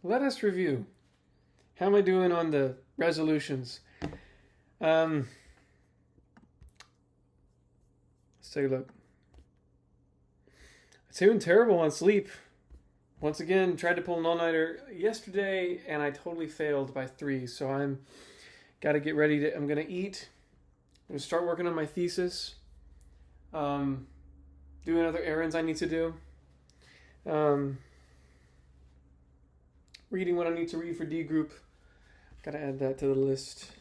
let us review. How am I doing on the resolutions? Let's take a look. I'm doing terrible on sleep. Once again, tried to pull an all-nighter yesterday, and I totally failed by 3. So I'm got to get ready to. I'm gonna eat. I'm gonna start working on my thesis. Doing other errands I need to do. Um, Reading what I need to read for D group. Gotta add that to the list.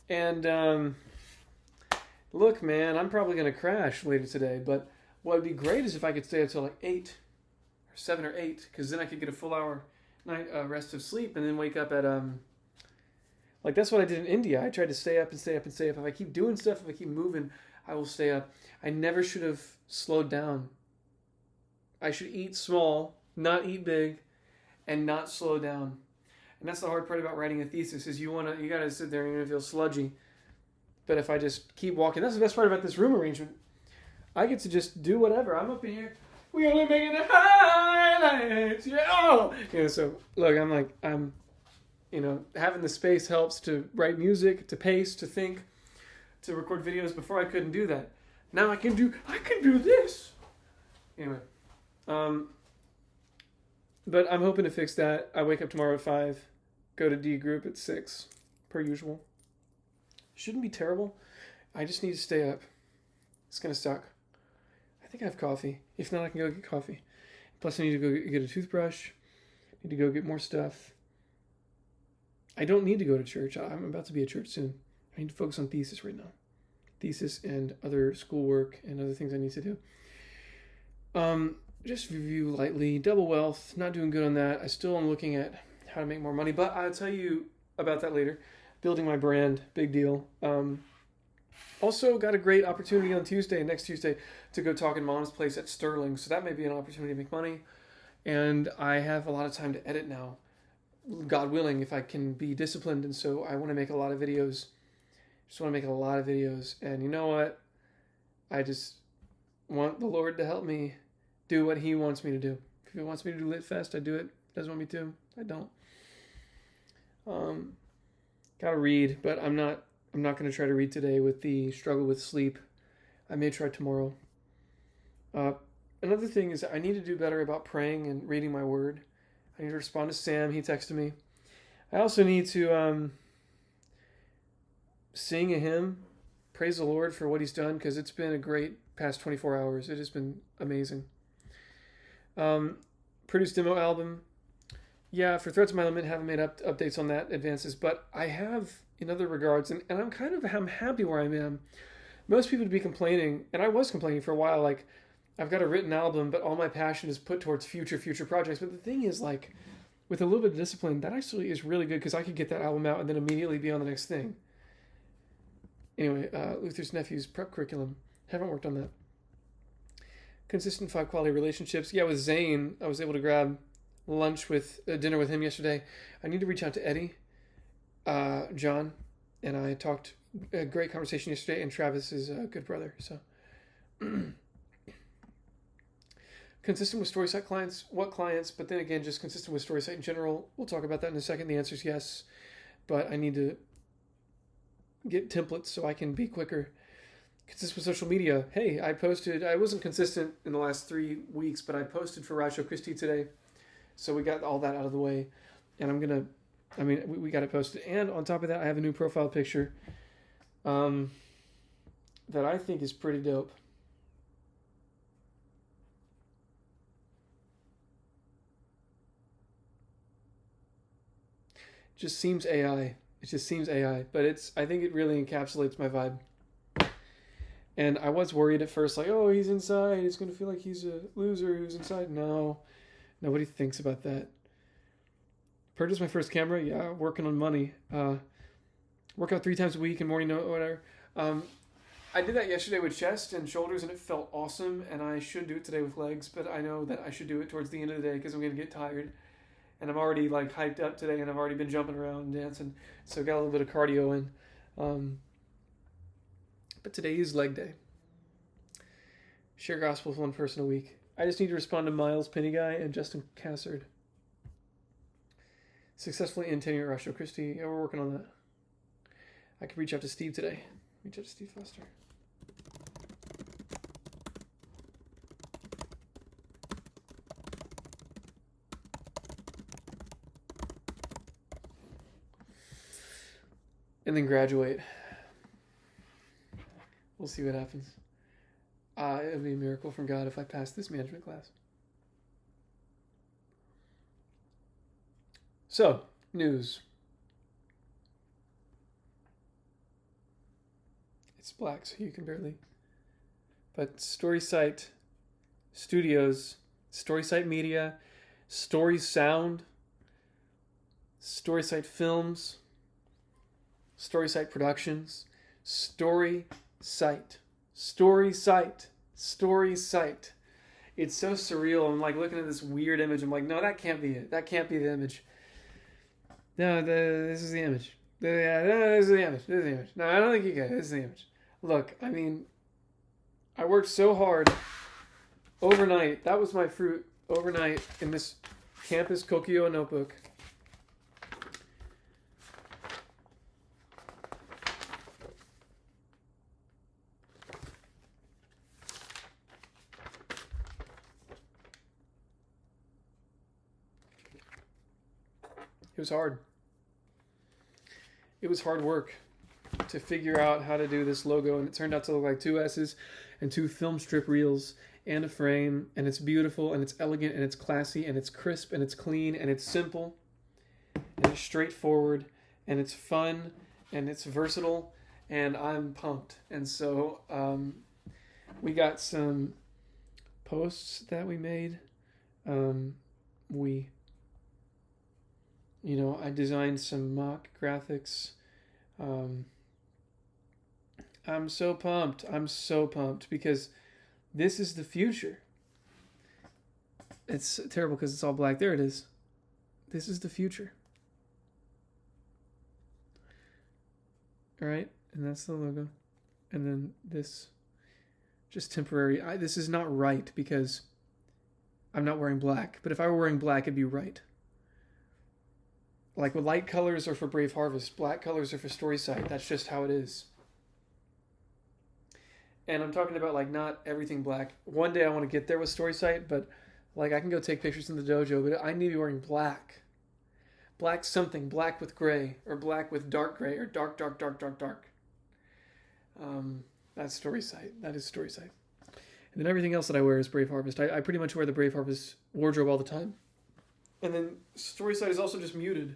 And look, man, I'm probably gonna crash later today. But what would be great is if I could stay up till like 8 or 7 or 8, because then I could get a full hour night rest of sleep, and then wake up at like that's what I did in India. I tried to stay up and stay up and stay up. If I keep doing stuff, if I keep moving, I will stay up. I never should have slowed down. I should eat small, not eat big, and not slow down. And that's the hard part about writing a thesis is you gotta sit there and you're gonna feel sludgy. But if I just keep walking, that's the best part about this room arrangement. I get to just do whatever. I'm up in here. We only making the highlights. Yeah. Oh. So look, I'm having the space helps to write music, to pace, to think, to record videos. Before I couldn't do that. Now I can do this. Anyway. But I'm hoping to fix that. I wake up tomorrow at 5, go to D group at 6, per usual. Shouldn't be terrible. I just need to stay up. It's gonna suck. I think I have coffee. If not, I can go get coffee. Plus, I need to go get a toothbrush. Need to go get more stuff. I don't need to go to church. I'm about to be at church soon. I need to focus on thesis right now. Thesis and other schoolwork and other things I need to do. Just review lightly. Double wealth. Not doing good on that. I still am looking at how to make more money, but I'll tell you about that later. Building my brand. Big deal. Also got a great opportunity on next Tuesday, to go talk in Mom's place at Sterling. So that may be an opportunity to make money. And I have a lot of time to edit now. God willing, if I can be disciplined. And so I want to make a lot of videos. And you know what? I just want the Lord to help me do what He wants me to do. If He wants me to do Lit Fest, I do it. If He doesn't want me to, I don't. Gotta read, but I'm not going to try to read today with the struggle with sleep. I may try tomorrow. Another thing is I need to do better about praying and reading my word. I need to respond to Sam. He texted me. I also need to sing a hymn, praise the Lord for what He's done, because it's been a great past 24 hours. It has been amazing. Produced demo album. Yeah, for Threats of My Limit, haven't made updates on that, advances, but I have in other regards, and I'm happy where I am. Most people would be complaining, and I was complaining for a while, like, I've got a written album, but all my passion is put towards future projects. But the thing is, like, with a little bit of discipline, that actually is really good, because I could get that album out and then immediately be on the next thing. Anyway, Luther's Nephew's prep curriculum. Haven't worked on that. Consistent 5 quality relationships. Yeah, with Zane, I was able to grab dinner with him yesterday. I need to reach out to Eddie, John, and I talked a great conversation yesterday, and Travis is a good brother. So, consistent with StorySite clients. What clients? But then again, just consistent with StorySite in general. We'll talk about that in a second. The answer is yes, but I need to get templates so I can be quicker. Consistent with social media. Hey, I wasn't consistent in the last 3 weeks, but I posted for Racho Christie today. So we got all that out of the way. And we got it posted. And on top of that, I have a new profile picture that I think is pretty dope. It just seems AI, but I think it really encapsulates my vibe. And I was worried at first, like, oh, he's inside. He's going to feel like he's a loser who's inside. No, nobody thinks about that. Purchased my first camera. Yeah, working on money. Work out 3 times a week and morning, whatever. I did that yesterday with chest and shoulders, and it felt awesome. And I should do it today with legs, but I know that I should do it towards the end of the day because I'm going to get tired. And I'm already like hyped up today, and I've already been jumping around and dancing. So got a little bit of cardio in. But today is leg day. Share gospel with one person a week. I just need to respond to Miles Pennyguy and Justin Cassard. Successfully in tenure at Russia Christie. Yeah, we're working on that. I could reach out to Steve today. Reach out to Steve Foster. And then graduate. We'll see what happens. It would be a miracle from God if I passed this management class. So, news. It's black, so you can barely. But Storysite Studios, Storysite Media, Story Sound, Storysite Films, Storysite Productions, Storysite. It's so surreal. I'm like looking at this weird image. I'm like, no, that can't be it. That can't be the image. No, this is the image. This is the image. This is the image. No, I don't think you get it. This is the image. Look, I mean, I worked so hard overnight. That was my fruit overnight in this Campus Kokio notebook. It was hard. It was hard work to figure out how to do this logo, and it turned out to look like 2 S's and 2 film strip reels and a frame, and it's beautiful, and it's elegant, and it's classy, and it's crisp, and it's clean, and it's simple, and it's straightforward, and it's fun, and it's versatile, and I'm pumped. And so we got some posts that we made. I designed some mock graphics. I'm so pumped. Because this is the future. It's terrible because it's all black. There it is. This is the future. All right, and that's the logo. And then this, just temporary. This is not right because I'm not wearing black. But if I were wearing black, it'd be right. Like, light colors are for Brave Harvest, black colors are for Storysite. That's just how it is. And I'm talking about, like, not everything black. One day I want to get there with Storysite, but, like, I can go take pictures in the dojo, but I need to be wearing black. Black something, black with gray, or black with dark gray, or dark. That's Storysite. That is Storysite. And then everything else that I wear is Brave Harvest. I pretty much wear the Brave Harvest wardrobe all the time. And then Storysite is also just muted.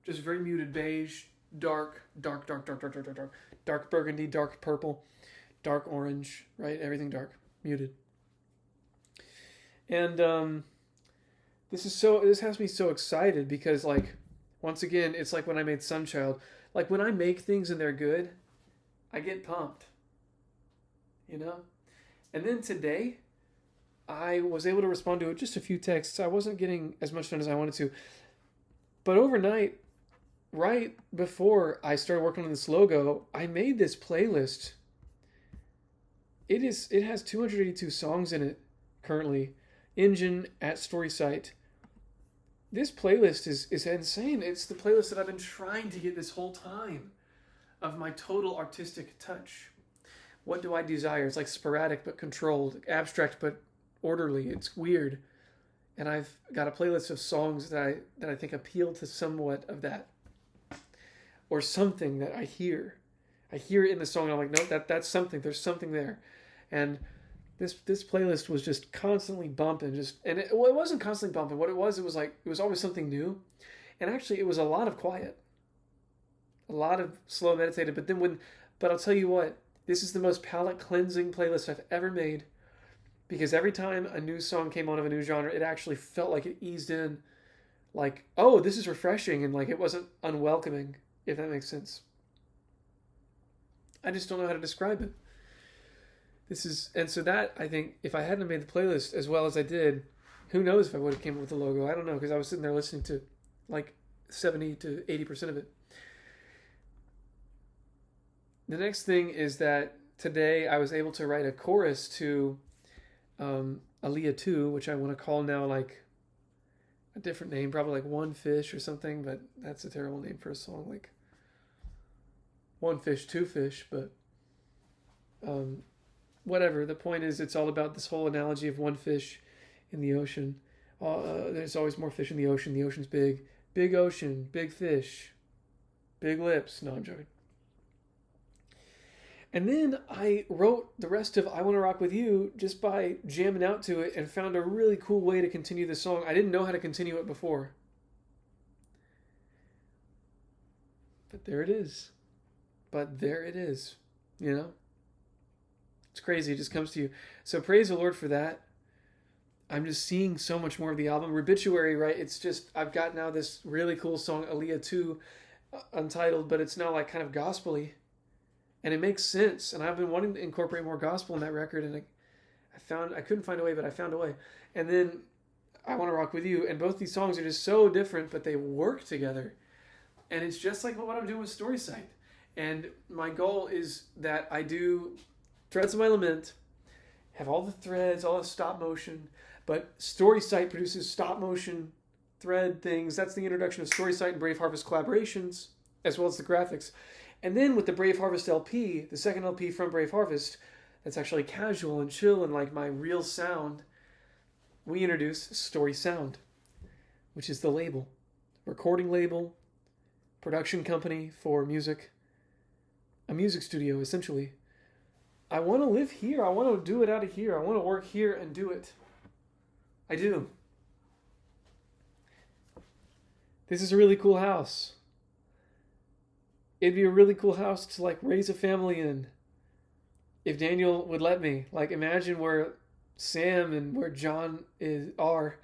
Just very muted beige, dark burgundy, dark purple, dark orange, right? Everything dark, muted. And this has me so excited because, like, once again, it's like when I made Sunchild. Like, when I make things and they're good, I get pumped. You know? And then today, I was able to respond to just a few texts. I wasn't getting as much done as I wanted to. But overnight, right before I started working on this logo, I made this playlist. It has 282 songs in it currently. Engine at Storysite. This playlist is insane. It's the playlist that I've been trying to get this whole time of my total artistic touch. What do I desire? It's like sporadic but controlled, abstract but orderly. It's weird. And I've got a playlist of songs that I think appeal to somewhat of that. Or something that I hear. I hear it in the song and I'm like, no, that's something. There's something there. And this playlist was just constantly bumping. It wasn't constantly bumping. What it was always something new. And actually it was a lot of quiet. A lot of slow meditative. But I'll tell you what, this is the most palate cleansing playlist I've ever made. Because every time a new song came on of a new genre, it actually felt like it eased in. Like, oh, this is refreshing. And like, it wasn't unwelcoming, if that makes sense. I just don't know how to describe it. And so that, I think, if I hadn't made the playlist as well as I did, who knows if I would have came up with the logo. I don't know, because I was sitting there listening to like 70 to 80% of it. The next thing is that today I was able to write a chorus to a Aaliyah 2, which I want to call now like a different name, probably like One Fish or something, but that's a terrible name for a song, like One Fish, Two Fish, but whatever. The point is, it's all about this whole analogy of one fish in the ocean. There's always more fish in the ocean. The ocean's big. Big ocean, big fish, big lips. No, I'm joking. And then I wrote the rest of I Want to Rock With You just by jamming out to it and found a really cool way to continue the song. I didn't know how to continue it before. But there it is. You know? It's crazy. It just comes to you. So praise the Lord for that. I'm just seeing so much more of the album. Rebituary, right? It's just, I've got now this really cool song, Aaliyah 2, untitled, but it's now like kind of gospel-y. And it makes sense. And I've been wanting to incorporate more gospel in that record. And I couldn't find a way, but I found a way. And then I Want to Rock With You. And both these songs are just so different, but they work together. And it's just like what I'm doing with Storysight. And my goal is that I do Threads of My Lament, have all the threads, all the stop motion, but Storysight produces stop motion thread things. That's the introduction of Storysight and Brave Harvest collaborations, as well as the graphics. And then with the Brave Harvest LP, the second LP from Brave Harvest, that's actually casual and chill and like my real sound, we introduce Story Sound, which is the label, recording label, production company for music, a music studio essentially. I want to live here. I want to do it out of here. I want to work here and do it. I do. This is a really cool house. It'd be a really cool house to like raise a family in. If Daniel would let me. Like imagine where Sam and where John are.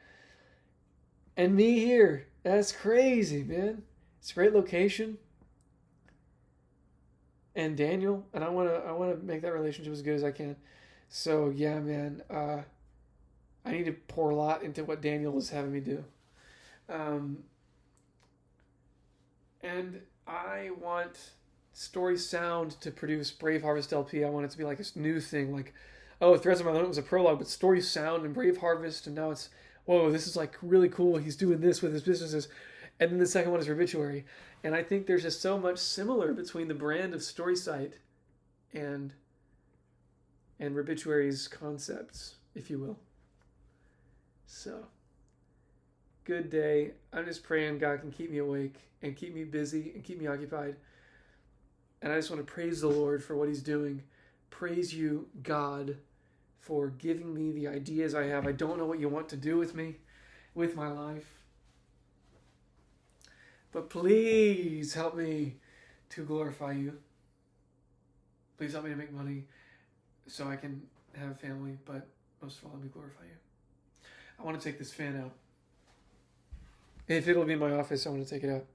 And me here. That's crazy, man. It's a great location. And Daniel, and I want to make that relationship as good as I can. So yeah, man, I need to pour a lot into what Daniel is having me do. And I want Story Sound to produce Brave Harvest LP. I want it to be like this new thing, like, oh, Threads of My Lament was a prologue, but Story Sound and Brave Harvest, and now it's, whoa, this is like really cool. He's doing this with his businesses. And then the second one is Rebituary. And I think there's just so much similar between the brand of Storysight and Rebituary's concepts, if you will. So, good day. I'm just praying God can keep me awake and keep me busy and keep me occupied. And I just want to praise the Lord for what he's doing. Praise you, God, for giving me the ideas I have. I don't know what you want to do with me, with my life. But please help me to glorify you. Please help me to make money so I can have a family, but most of all, let me glorify you. I want to take this fan out. If it'll be in my office, I want to take it out.